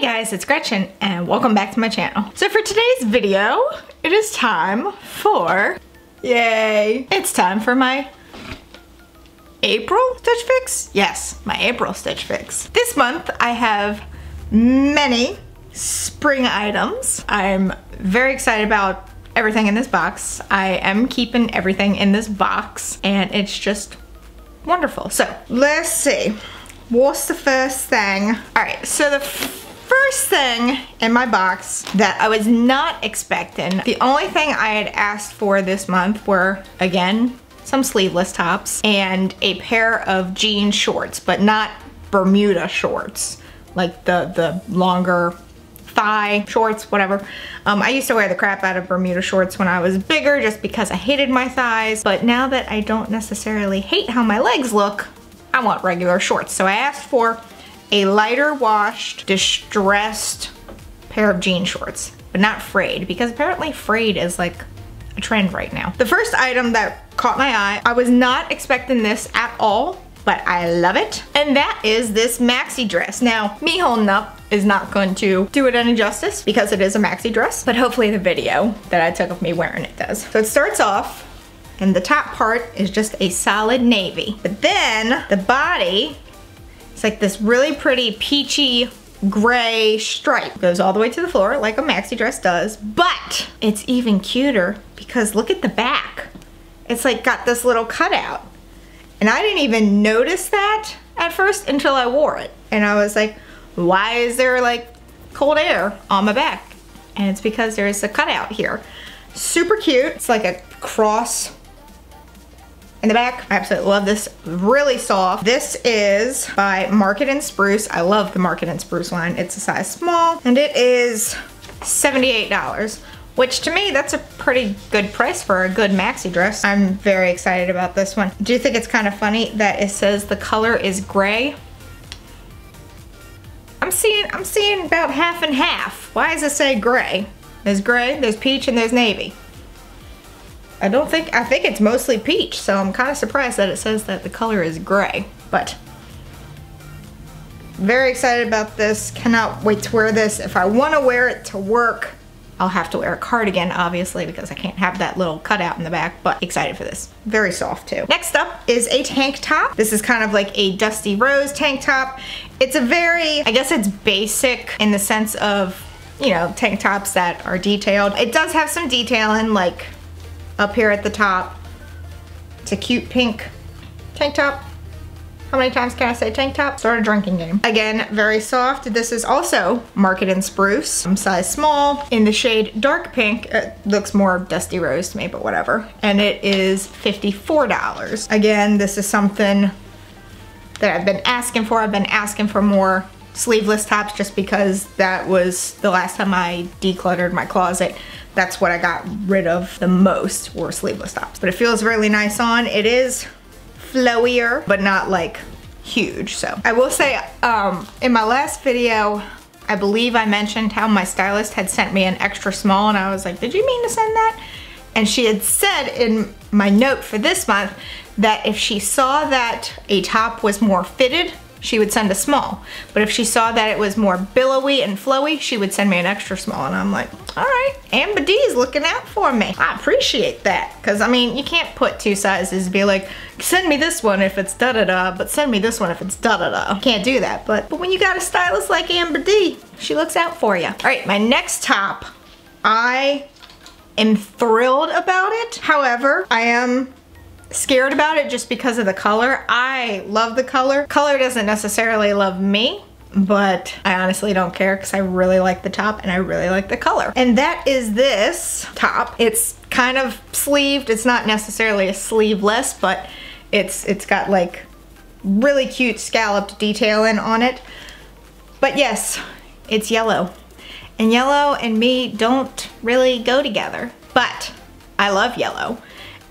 Hey guys, it's Gretchen and welcome back to my channel. So for today's video, it is time for, yay, it's time for my April Stitch Fix? Yes, my April Stitch Fix. This month I have many spring items. I'm very excited about everything in this box. I am keeping everything in this box and it's just wonderful. So let's see, what's the first thing? All right, so the first thing in my box that I was not expecting, the only thing I had asked for this month were, again, some sleeveless tops and a pair of jean shorts, but not Bermuda shorts, like the longer thigh shorts, whatever. I used to wear the crap out of Bermuda shorts when I was bigger just because I hated my thighs, but now that I don't necessarily hate how my legs look, I want regular shorts. So I asked for a lighter washed, distressed pair of jean shorts, but not frayed, because apparently frayed is like a trend right now. The first item that caught my eye, I was not expecting this at all, but I love it, and that is this maxi dress. Now, me holding up is not going to do it any justice because it is a maxi dress, but hopefully the video that I took of me wearing it does. So it starts off, and the top part is just a solid navy, but then the body, it's like this really pretty peachy gray stripe. Goes all the way to the floor like a maxi dress does, but it's even cuter because look at the back. It's like got this little cutout. And I didn't even notice that at first until I wore it. And I was like, why is there like cold air on my back? And it's because there's a cutout here. Super cute. It's like a cross in the back. I absolutely love this. Really soft. This is by Market & Spruce. I love the Market & Spruce line. It's a size small and it is $78, which to me that's a pretty good price for a good maxi dress. I'm very excited about this one. Do you think it's kind of funny that it says the color is gray? I'm seeing about half and half. Why does it say gray? There's gray, there's peach, and there's navy. I think it's mostly peach, so I'm kind of surprised that it says that the color is gray, but very excited about this. Cannot wait to wear this. If I want to wear it to work, I'll have to wear a cardigan, obviously, because I can't have that little cutout in the back, but excited for this. Very soft, too. Next up is a tank top. This is kind of like a dusty rose tank top. It's a very, I guess it's basic in the sense of, you know, tank tops that are detailed. It does have some detailing, like up here at the top. It's a cute pink tank top. How many times can I say tank top? Start a drinking game. Again, very soft. This is also Market & Spruce, size small, in the shade dark pink. It looks more dusty rose to me, but whatever. And it is $54. Again, this is something that I've been asking for. I've been asking for more sleeveless tops just because that was the last time I decluttered my closet. That's what I got rid of the most, were sleeveless tops. But it feels really nice on. It is flowier, but not like huge. So I will say, in my last video, I believe I mentioned how my stylist had sent me an extra small, and I was like, did you mean to send that? And she had said in my note for this month that if she saw that a top was more fitted, she would send a small. But if she saw that it was more billowy and flowy, she would send me an extra small. And I'm like, all right, Amber D's looking out for me. I appreciate that. Because I mean, you can't put two sizes and be like, send me this one if it's da-da-da, but send me this one if it's da-da-da. You can't do that. But when you got a stylist like Amber D, she looks out for you. All right, my next top, I am thrilled about it. However, I am scared about it just because of the color. I love the color. Color doesn't necessarily love me, but I honestly don't care because I really like the top and I really like the color. And that is this top. It's kind of sleeved. It's not necessarily a sleeveless, but it's got like really cute scalloped detailing on it. But yes, it's yellow. And yellow and me don't really go together, but I love yellow.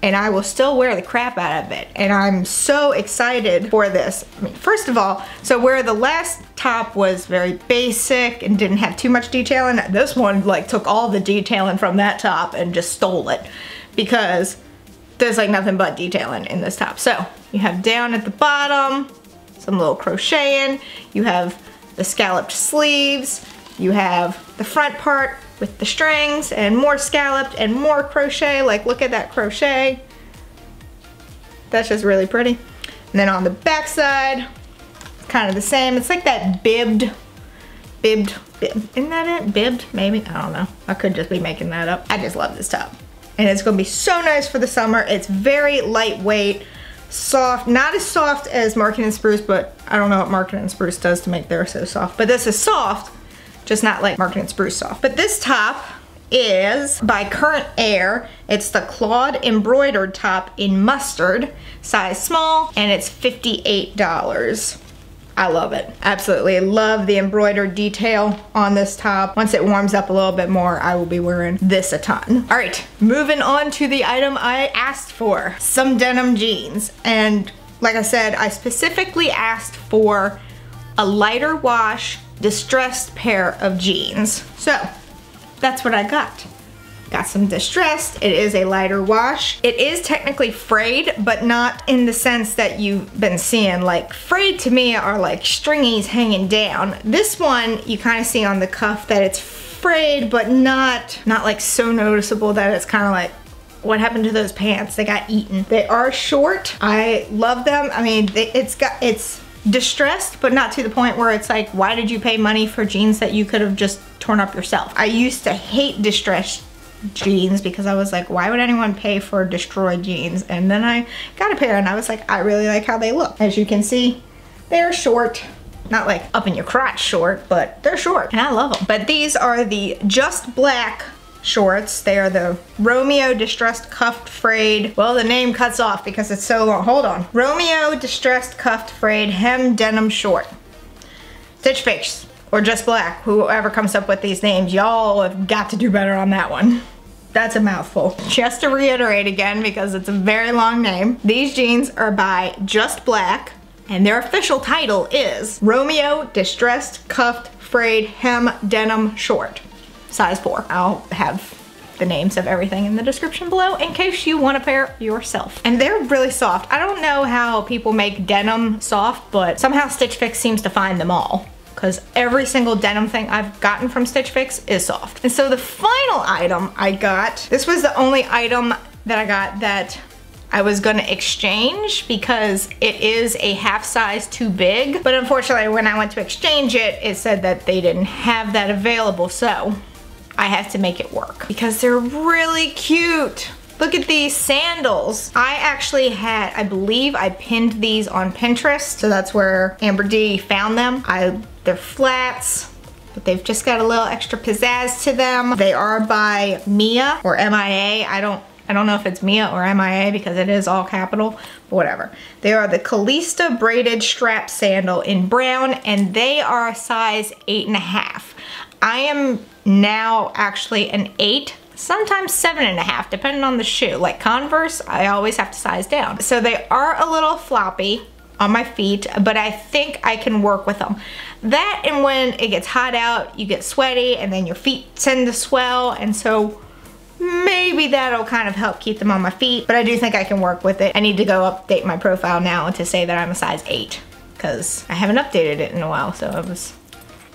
And I will still wear the crap out of it. And I'm so excited for this. I mean, first of all, so where the last top was very basic and didn't have too much detailing, this one like took all the detailing from that top and just stole it, because there's like nothing but detailing in this top. So you have down at the bottom, some little crocheting, you have the scalloped sleeves, You have the front part with the strings and more scalloped and more crochet. Like, look at that crochet. That's just really pretty. And then on the back side, kind of the same. It's like that bibbed, isn't that it? Bibbed, maybe? I don't know. I could just be making that up. I just love this top. And it's gonna be so nice for the summer. It's very lightweight, soft, not as soft as Market and Spruce, but I don't know what Market and Spruce does to make theirs so soft. But this is soft, just not like Market and Spruce soft. But this top is by Current Air. It's the Claude embroidered top in mustard, size small, and it's $58. I love it. Absolutely love the embroidered detail on this top. Once it warms up a little bit more, I will be wearing this a ton. All right, moving on to the item I asked for, some denim jeans. And like I said, I specifically asked for a lighter wash, distressed pair of jeans. So that's what I got. Got some distressed. It is a lighter wash. It is technically frayed, but not in the sense that you've been seeing. Like, frayed to me are like stringies hanging down. This one, you kind of see on the cuff that it's frayed, but not like so noticeable that it's kind of like, what happened to those pants? They got eaten. They are short. I love them. I mean, it's distressed, but not to the point where it's like, why did you pay money for jeans that you could have just torn up yourself? I used to hate distressed jeans because I was like, why would anyone pay for destroyed jeans? And then I got a pair and I was like, I really like how they look. As you can see, they're short. Not like up in your crotch short, but they're short and I love them. But these are the Just Black shorts. They are the Romeo Distressed Cuffed Frayed. Well, the name cuts off because it's so long. Hold on. Romeo Distressed Cuffed Frayed Hem Denim Short. Stitch Fix or Just Black, whoever comes up with these names, y'all have got to do better on that one. That's a mouthful. Just to reiterate again, because it's a very long name, these jeans are by Just Black, and their official title is Romeo Distressed Cuffed Frayed Hem Denim Short, size 4. I'll have the names of everything in the description below in case you want a pair yourself. And they're really soft. I don't know how people make denim soft, but somehow Stitch Fix seems to find them all, because every single denim thing I've gotten from Stitch Fix is soft. And so the final item I got, this was the only item that I got that I was gonna exchange because it is a half size too big. But unfortunately, when I went to exchange it, it said that they didn't have that available, so I have to make it work because they're really cute. Look at these sandals. I actually had, I believe I pinned these on Pinterest, so that's where Amber D found them. They're flats, but they've just got a little extra pizzazz to them. They are by Mia or MIA. I don't know if it's Mia or MIA because it is all capital, but whatever. They are the Calista braided strap sandal in brown, and they are a size 8.5. I am now actually an 8, sometimes 7.5, depending on the shoe. Like Converse, I always have to size down. So they are a little floppy on my feet, but I think I can work with them. That, and when it gets hot out, you get sweaty and then your feet tend to swell, and so maybe that'll kind of help keep them on my feet, but I do think I can work with it. I need to go update my profile now to say that I'm a size 8 because I haven't updated it in a while, so it was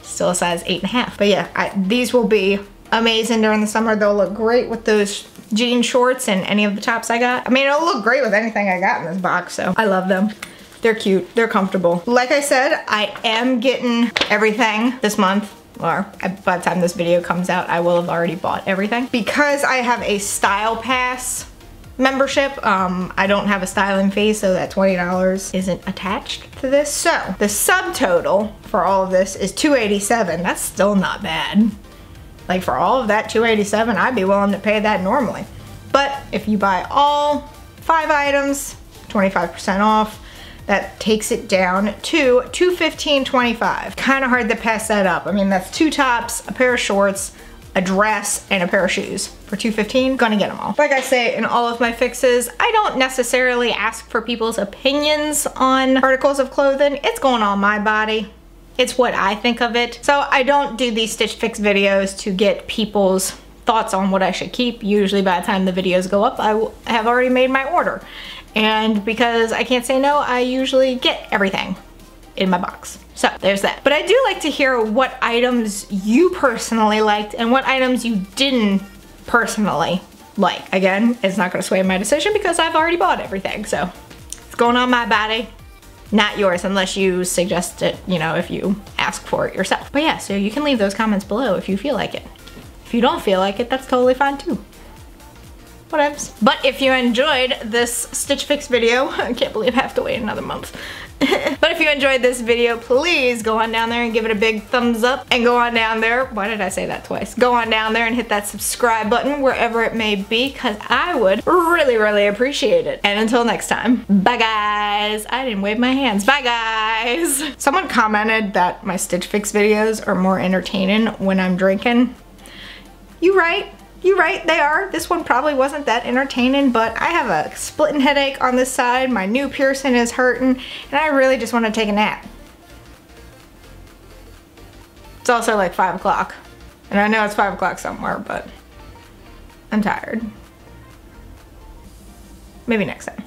still a size 8.5. But yeah, these will be amazing during the summer. They'll look great with those jean shorts and any of the tops I got. I mean, it'll look great with anything I got in this box, so I love them. They're cute, they're comfortable. Like I said, I am getting everything this month, or by the time this video comes out, I will have already bought everything. Because I have a Style Pass membership, I don't have a styling fee, so that $20 isn't attached to this. So the subtotal for all of this is $287. That's still not bad. Like, for all of that $287, I'd be willing to pay that normally. But if you buy all 5 items, 25% off, that takes it down to $215.25. Kind of hard to pass that up. I mean, that's 2 tops, a pair of shorts, a dress, and a pair of shoes. For $215, gonna get them all. Like I say in all of my fixes, I don't necessarily ask for people's opinions on articles of clothing. It's going on my body. It's what I think of it. So I don't do these Stitch Fix videos to get people's thoughts on what I should keep. Usually by the time the videos go up, I have already made my order. And because I can't say no, I usually get everything. in my box. So there's that. But I do like to hear what items you personally liked and what items you didn't personally like. Again, it's not gonna sway my decision because I've already bought everything. So it's going on my body, not yours, unless you suggest it, you know, if you ask for it yourself. But yeah, so you can leave those comments below if you feel like it. If you don't feel like it, that's totally fine too. Whatevs. But if you enjoyed this Stitch Fix video, I can't believe I have to wait another month. But if you enjoyed this video, please go on down there and give it a big thumbs up. And go on down there, why did I say that twice? Go on down there and hit that subscribe button wherever it may be, because I would really, really appreciate it. And until next time, bye guys. I didn't wave my hands. Bye guys. Someone commented that my Stitch Fix videos are more entertaining when I'm drinking. You right. You're right, they are. This one probably wasn't that entertaining, but I have a splitting headache on this side, my new piercing is hurting, and I really just want to take a nap. It's also like 5 o'clock, and I know it's 5 o'clock somewhere, but I'm tired. Maybe next time.